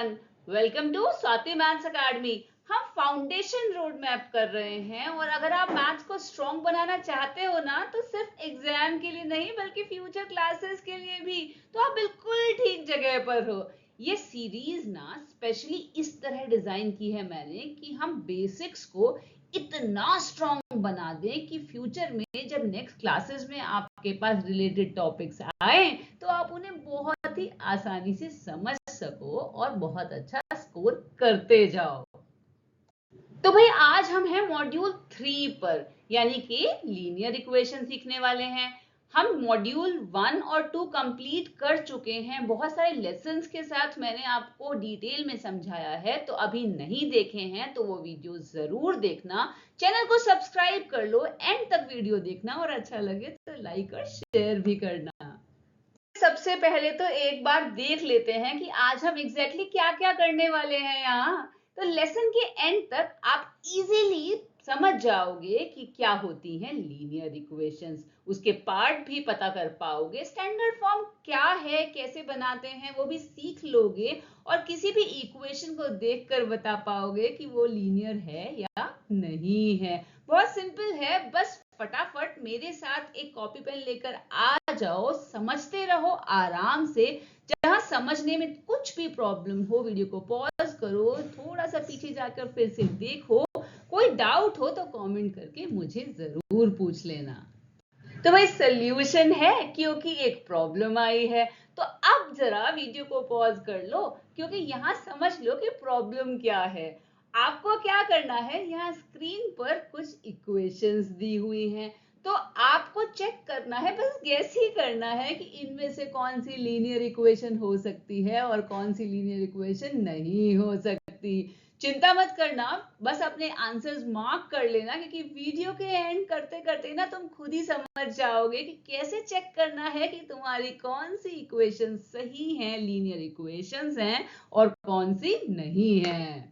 Everyone, welcome to Swati maths academy. हम foundation road map कर रहे हैं और अगर आप मैथ्स को स्ट्रॉन्ग बनाना चाहते हो ना तो सिर्फ एग्जाम के लिए नहीं बल्कि फ्यूचर क्लासेस के लिए भी, तो आप बिल्कुल ठीक जगह पर हो। ये सीरीज ना स्पेशली इस तरह डिजाइन की है मैंने कि हम बेसिक्स को इतना स्ट्रॉन्ग बना दें कि फ्यूचर में जब नेक्स्ट क्लासेस में आपके पास रिलेटेड टॉपिक्स आए तो आप उन्हें बहुत ही आसानी से समझ सको और बहुत अच्छा स्कोर करते जाओ। तो भाई आज हम हैं मॉड्यूल 3 पर, यानी कि लीनियर इक्वेशन सीखने वाले हैं। हम मॉड्यूल 1 और 2 कंप्लीट कर चुके हैं, बहुत सारे लेसन्स के साथ मैंने आपको डिटेल में समझाया है। तो अभी नहीं देखे हैं तो वो वीडियो जरूर देखना, चैनल को सब्सक्राइब कर लो, एंड तक वीडियो देखना और अच्छा लगे तो लाइक और शेयर भी करना। सबसे पहले तो एक बार देख लेते हैं कि आज हम एग्जैक्टली क्या क्या करने वाले हैं यहाँ। तो लेसन के एंड तक आप इजीली समझ जाओगे कि क्या होती हैं लीनियर इक्वेशंस, उसके पार्ट भी पता कर पाओगे, स्टैंडर्ड फॉर्म क्या है, कैसे बनाते हैं वो भी सीख लोगे, और किसी भी इक्वेशन को देखकर बता पाओगे कि वो लीनियर है या नहीं है। बहुत सिंपल है, बस फटाफट मेरे साथ एक कॉपी पेन लेकर आ जाओ, समझते रहो आराम से। जहां समझने में कुछ भी प्रॉब्लम हो वीडियो को पॉज करो, थोड़ा सा पीछे जाकर फिर से देखो, कोई डाउट हो तो कमेंट करके मुझे जरूर पूछ लेना। तो भाई सोल्यूशन है क्योंकि एक प्रॉब्लम आई है। तो अब जरा वीडियो को पॉज कर लो क्योंकि यहाँ समझ लो कि प्रॉब्लम क्या है। आपको क्या करना है, यहाँ स्क्रीन पर कुछ इक्वेशंस दी हुई हैं, तो आपको चेक करना है, बस गैस ही करना है कि इनमें से कौन सी लीनियर इक्वेशन हो सकती है और कौन सी लीनियर इक्वेशन नहीं हो सकती। चिंता मत करना, बस अपने आंसर्स मार्क कर लेना, क्योंकि वीडियो के एंड करते करते ना तुम खुद ही समझ जाओगे कि कैसे चेक करना है कि तुम्हारी कौन सी इक्वेशन सही है, लीनियर इक्वेशंस हैं, और कौन सी नहीं है।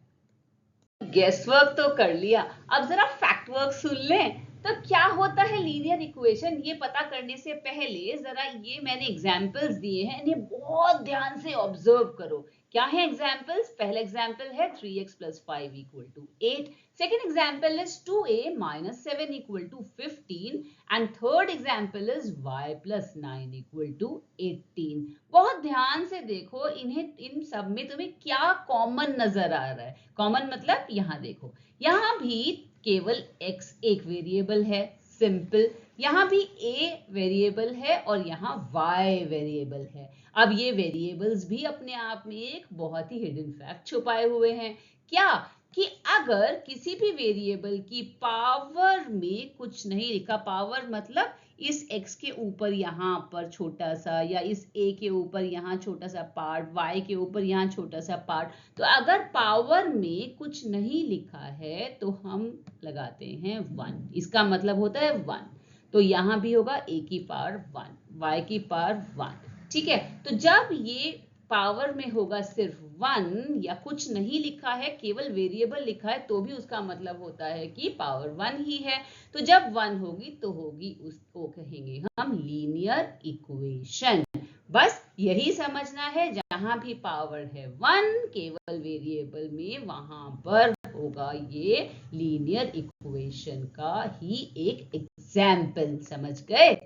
गेस वर्क तो कर लिया, अब जरा फैक्ट वर्क सुन लें। तो क्या होता है लीनियर इक्वेशन, ये पता करने से पहले जरा ये मैंने एग्जांपल्स दिए हैं, इन्हें बहुत ध्यान से ऑब्जर्व करो। क्या है एग्जांपल्स? पहला एग्जांपल है 3x + 5 = 8, second example is 2a - 7 = 15, and third example is y + 9 = 18। बहुत ध्यान से देखो, इन्हें इन सब में तुम्हें क्या कॉमन नजर आ रहा है। कॉमन मतलब यहाँ देखो, यहाँ भी केवल x एक वेरिएबल है, सिंपल। यहाँ भी a वेरिएबल है और यहाँ y वेरिएबल है। अब ये वेरिएबल्स भी अपने आप में एक बहुत ही हिडन फैक्ट छुपाए हुए हैं। क्या कि अगर किसी भी वेरिएबल की पावर में कुछ नहीं लिखा, पावर मतलब इस x के ऊपर यहाँ पर छोटा सा, या इस a के ऊपर यहाँ छोटा सा पार्ट, y के ऊपर यहाँ छोटा सा पार्ट, तो अगर पावर में कुछ नहीं लिखा है तो हम लगाते हैं 1, इसका मतलब होता है 1। तो यहाँ भी होगा a की पावर 1, y की पावर 1, ठीक है। तो जब ये पावर में होगा सिर्फ 1 या कुछ नहीं लिखा है, केवल वेरिएबल लिखा है, तो भी उसका मतलब होता है कि पावर 1 ही है। तो जब 1 होगी तो होगी, उसको कहेंगे हम लीनियर इक्वेशन। बस यही समझना है, जहां भी पावर है 1 केवल वेरिएबल में, वहां पर होगा ये लीनियर इक्वेशन का ही एक एग्जाम्पल। समझ गए?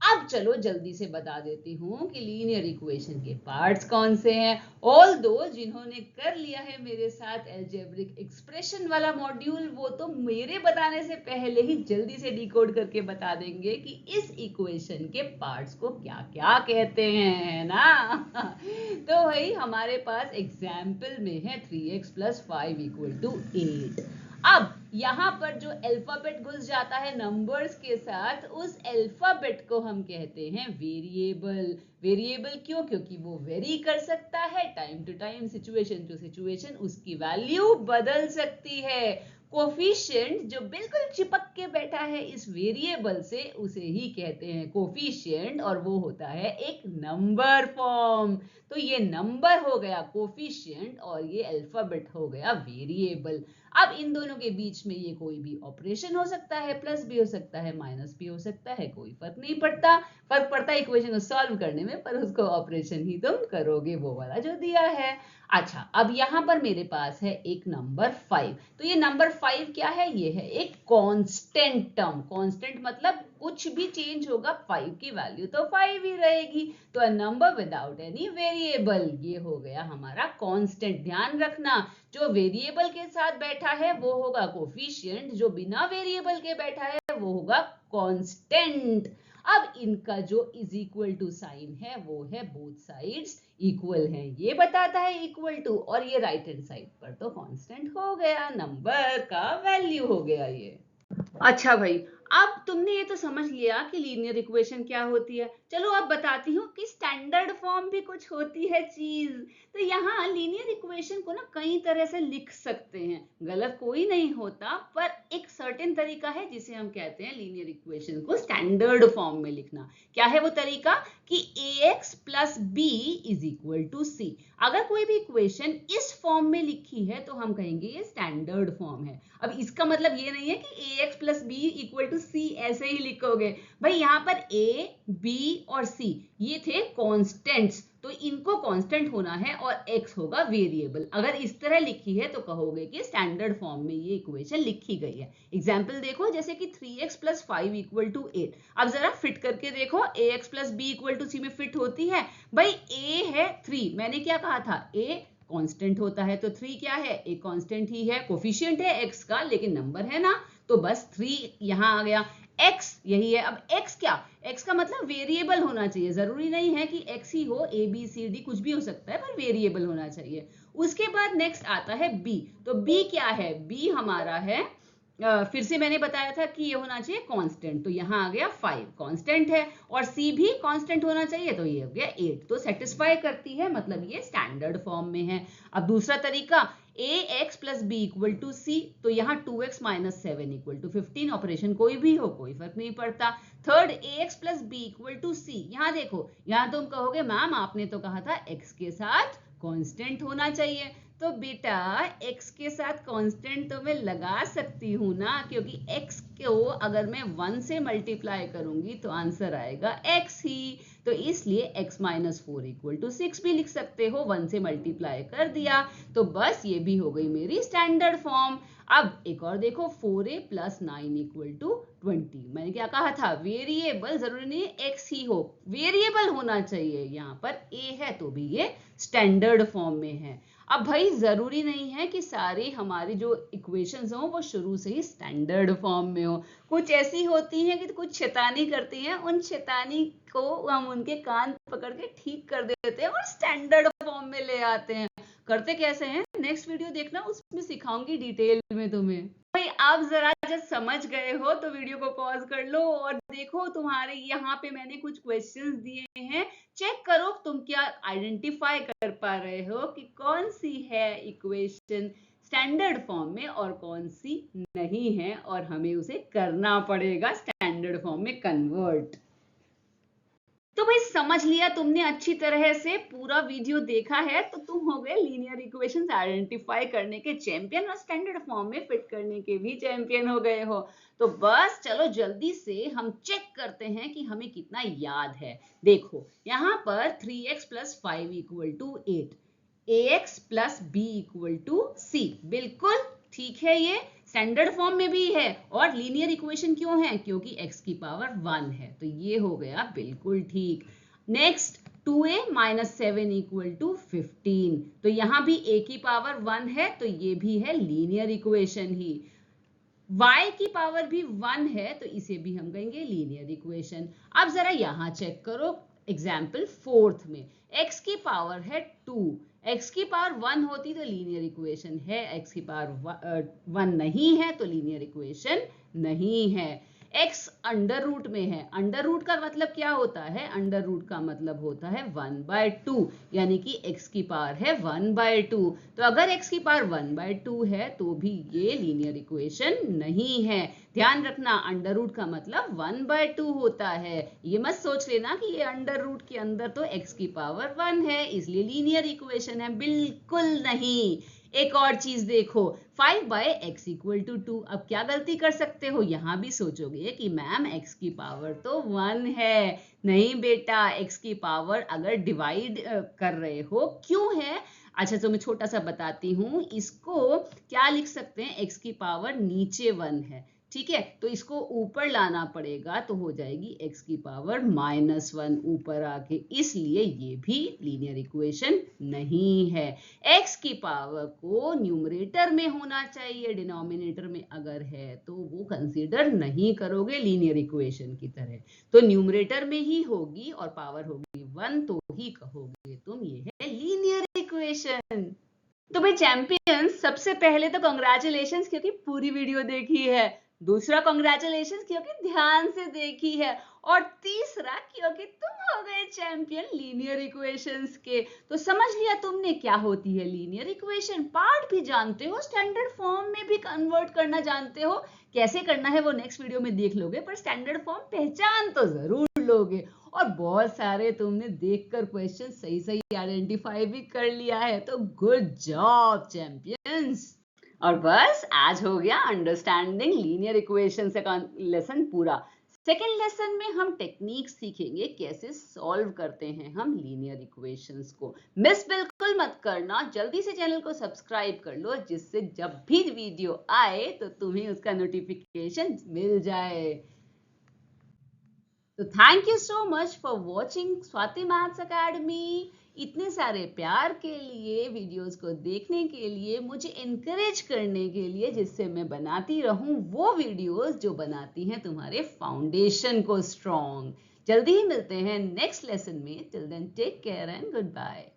अब चलो जल्दी से बता देती हूँ कि लीनियर इक्वेशन के पार्ट्स कौन से हैं। ऑल दो जिन्होंने कर लिया है मेरे साथ अलजेब्रिक एक्सप्रेशन वाला मॉड्यूल, वो तो मेरे बताने से पहले ही जल्दी से डिकोड करके बता देंगे कि इस इक्वेशन के पार्ट्स को क्या क्या कहते हैं, है ना? तो भाई हमारे पास एग्जाम्पल में है 3x + 5 = 8। अब यहाँ पर जो अल्फाबेट घुस जाता है नंबर्स के साथ, उस अल्फाबेट को हम कहते हैं वेरिएबल। वेरिएबल क्यों? क्योंकि वो वेरी कर सकता है, time to time, situation to situation उसकी वैल्यू बदल सकती है। कोफिशिएंट जो बिल्कुल चिपक के बैठा है इस वेरिएबल से, उसे ही कहते हैं कोफिशिएंट, और वो होता है एक नंबर फॉर्म। तो ये नंबर हो गया कोफिशिएंट और ये अल्फाबेट हो गया वेरिएबल। अब इन दोनों के बीच में ये कोई भी ऑपरेशन हो सकता है, प्लस भी हो सकता है, माइनस भी हो सकता है, कोई फर्क नहीं पड़ता। फर्क पड़ता है इक्वेशन को सॉल्व करने में, पर उसको ऑपरेशन ही तुम करोगे, वो वाला जो दिया है। अच्छा, अब यहाँ पर मेरे पास है एक नंबर 5। तो ये नंबर 5 क्या है? ये है एक कांस्टेंट टर्म। कांस्टेंट मतलब कुछ भी चेंज होगा 5 की वैल्यू तो 5 ही रहेगी। तो a number without any variable, ये हो गया हमारा कांस्टेंट। ध्यान रखना, जो वेरिएबल के साथ बैठा है वो होगा कोफिशिएंट, जो बिना वेरिएबल के बैठा है वो होगा कांस्टेंट। अब इनका जो इज इक्वल टू साइन है वो है बोथ साइड्स इक्वल है, ये बताता है इक्वल टू, और ये राइट हैंड साइड पर तो कांस्टेंट हो गया, नंबर का वैल्यू हो गया ये। अच्छा भाई, अब तुमने ये तो समझ लिया कि लीनियर इक्वेशन क्या होती है। चलो अब बताती हूँ कि स्टैंडर्ड फॉर्म भी कुछ होती है चीज। तो यहाँ लीनियर इक्वेशन को ना कई तरह से लिख सकते हैं, गलत कोई नहीं होता, पर एक सर्टेन तरीका है जिसे हम कहते हैं लीनियर इक्वेशन को स्टैंडर्ड फॉर्म में लिखना। क्या है वो तरीका? कि ax plus B is equal to C. अगर कोई भी इक्वेशन इस फॉर्म में लिखी है तो हम कहेंगे ये स्टैंडर्ड फॉर्म है। अब इसका मतलब ये नहीं है कि ax plus B equal to C ऐसे ही लिखोगे भाई। यहाँ पर a, b और c ये थे कांस्टेंट्स, तो इनको कांस्टेंट होना है और x होगा वेरिएबल। अगर इस तरह लिखी है तो कहोगे कि स्टैंडर्ड फॉर्म में ये इक्वेशन लिखी गई है। एग्जाम्पल देखो, जैसे कि 3x प्लस 5 इक्वल टू 8। अब जरा फिट करके देखो, ax plus B equal to C में फिट होती है भाई। a है 3, मैंने क्या कहा था? a कांस्टेंट होता है तो 3 क्या है? एक कांस्टेंट ही है, कोफिशिएंट है x का, लेकिन नंबर है ना, तो बस 3 यहाँ आ गया। x यही है। अब x क्या? x का मतलब वेरिएबल होना चाहिए, जरूरी नहीं है कि x ही हो, a b c d कुछ भी हो सकता है, पर वेरिएबल होना चाहिए। उसके बाद नेक्स्ट आता है b। तो b क्या है? b हमारा है, फिर से मैंने बताया था कि ये होना चाहिए कांस्टेंट, तो यहाँ आ गया 5 कांस्टेंट है, और c भी कांस्टेंट होना चाहिए, तो ये हो गया 8। तो सेटिस्फाई करती है, मतलब ये स्टैंडर्ड फॉर्म में है। अब दूसरा तरीका, ax plus B equal to C, तो यहाँ 2x minus 7 equal to 15। Operation कोई भी हो, कोई फर्क नहीं पड़ता। Third, ax plus B equal to C. यहाँ देखो, यहाँ तुम कहोगे मैम आपने तो कहा था x के साथ कांस्टेंट होना चाहिए, तो बेटा x के साथ कांस्टेंट तो मैं लगा सकती हूँ ना, क्योंकि x को अगर मैं 1 से मल्टीप्लाई करूंगी तो आंसर आएगा x ही। तो इसलिए x माइनस 4 इक्वल टू 6 भी लिख सकते हो, 1 से मल्टीप्लाई कर दिया, तो बस ये भी हो गई मेरी स्टैंडर्ड फॉर्म। अब एक और देखो, 4a प्लस 9 इक्वल टू 20। मैंने क्या कहा था? वेरिएबल, जरूरी नहीं x ही हो, वेरिएबल होना चाहिए। यहाँ पर a है तो भी ये स्टैंडर्ड फॉर्म में है। अब भाई जरूरी नहीं है कि सारी हमारी जो इक्वेशंस हो वो शुरू से ही स्टैंडर्ड फॉर्म में हो। कुछ ऐसी होती हैं कि कुछ शैतानी करती हैं, उन शैतानी को हम उनके कान पकड़ के ठीक कर देते हैं और स्टैंडर्ड फॉर्म में ले आते हैं। करते कैसे हैं नेक्स्ट वीडियो देखना, उसमें सिखाऊंगी डिटेल में तुम्हें। भाई आप जरा जब समझ गए हो तो वीडियो को पॉज कर लो और देखो, तुम्हारे यहाँ पे मैंने कुछ क्वेश्चंस दिए हैं, चेक करो तुम क्या आइडेंटिफाई कर पा रहे हो कि कौन सी है इक्वेशन स्टैंडर्ड फॉर्म में और कौन सी नहीं है, और हमें उसे करना पड़ेगा स्टैंडर्ड फॉर्म में कन्वर्ट। तो भाई समझ लिया तुमने, अच्छी तरह से पूरा वीडियो देखा है तो तुम हो गए लीनियर इक्वेशंस आइडेंटिफाई करने के चैंपियन और स्टैंडर्ड फॉर्म में फिट करने के भी चैंपियन हो गए हो। तो बस चलो जल्दी से हम चेक करते हैं कि हमें कितना याद है। देखो यहाँ पर 3x plus 5 equal to 8, ax plus b equal to c, बिल्कुल ठीक है, ये स्टैंडर्ड फॉर्म में भी है। और लीनियर इक्वेशन क्यों है? क्योंकि x की पावर 1 है, तो ये हो गया बिल्कुल ठीक। Next, 2a minus 7 equal to 15, तो यहाँ भी a की पावर 1 है, तो ये भी है लीनियर इक्वेशन ही। y की पावर भी 1 है, तो इसे भी हम कहेंगे लीनियर इक्वेशन। अब जरा यहाँ चेक करो, एग्जाम्पल 4th में x की पावर है 2, x की पावर 1 होती तो लीनियर इक्वेशन है, x की पावर 1 नहीं है तो लीनियर इक्वेशन नहीं है। x अंडर रूट में है, अंडर रूट का मतलब क्या होता है? अंडर रूट का मतलब होता है 1/2, यानी कि x की पावर है 1/2। तो अगर x की पावर 1/2 है तो भी ये लीनियर इक्वेशन नहीं है। ध्यान रखना, अंडर रूट का मतलब 1/2 होता है, ये मत सोच लेना कि ये अंडर रूट के अंदर तो x की पावर 1 है इसलिए लीनियर इक्वेशन है, बिल्कुल नहीं। एक और चीज देखो, 5/x इक्वल टू 2। अब क्या गलती कर सकते हो? यहाँ भी सोचोगे कि मैम x की पावर तो 1 है। नहीं बेटा, x की पावर अगर डिवाइड कर रहे हो, क्यों है? अच्छा, तो मैं छोटा सा बताती हूँ, इसको क्या लिख सकते हैं, x की पावर नीचे 1 है, ठीक है, तो इसको ऊपर लाना पड़ेगा, तो हो जाएगी x की पावर -1 ऊपर आके, इसलिए ये भी लीनियर इक्वेशन नहीं है। x की पावर को न्यूमरेटर में होना चाहिए, डिनोमिनेटर में अगर है तो वो कंसीडर नहीं करोगे लीनियर इक्वेशन की तरह, तो न्यूमरेटर में ही होगी और पावर होगी 1, तो ही कहोगे तुम ये है लीनियर इक्वेशन। तो भाई चैंपियंस, सबसे पहले तो कॉन्ग्रेचुलेशंस क्योंकि पूरी वीडियो देखी है, दूसरा कॉन्ग्रेचुलेशंस क्योंकि ध्यान से देखी है, और तीसरा क्योंकि तुम हो गए चैंपियन लीनियर इक्वेशंस के। तो समझ लिया तुमने क्या होती है लीनियर इक्वेशन, पार्ट भी जानते हो, स्टैंडर्ड फॉर्म में भी कन्वर्ट करना जानते हो, कैसे करना है वो नेक्स्ट वीडियो में देख लोगे, पर स्टैंडर्ड फॉर्म पहचान तो जरूर लोगे, और बहुत सारे तुमने देखकर क्वेश्चन सही सही आइडेंटिफाई भी कर लिया है, तो गुड जॉब चैंपियंस। और बस आज हो गया अंडरस्टैंडिंग लीनियर इक्वेशंस का लेसन पूरा। सेकेंड लेसन में हम टेक्निक सीखेंगे कैसे सॉल्व करते हैं हम लीनियर इक्वेशंस को। मिस बिल्कुल मत करना, जल्दी से चैनल को सब्सक्राइब कर लो, जिससे जब भी वीडियो आए तो तुम्हें उसका नोटिफिकेशन मिल जाए। तो thank you so much for watching Swati maths academy. इतने सारे प्यार के लिए, वीडियोस को देखने के लिए, मुझे इनकरेज करने के लिए, जिससे मैं बनाती रहूं वो वीडियोस जो बनाती हैं तुम्हारे फाउंडेशन को स्ट्रॉन्ग। जल्दी ही मिलते हैं नेक्स्ट लेसन में, till then take care and good bye.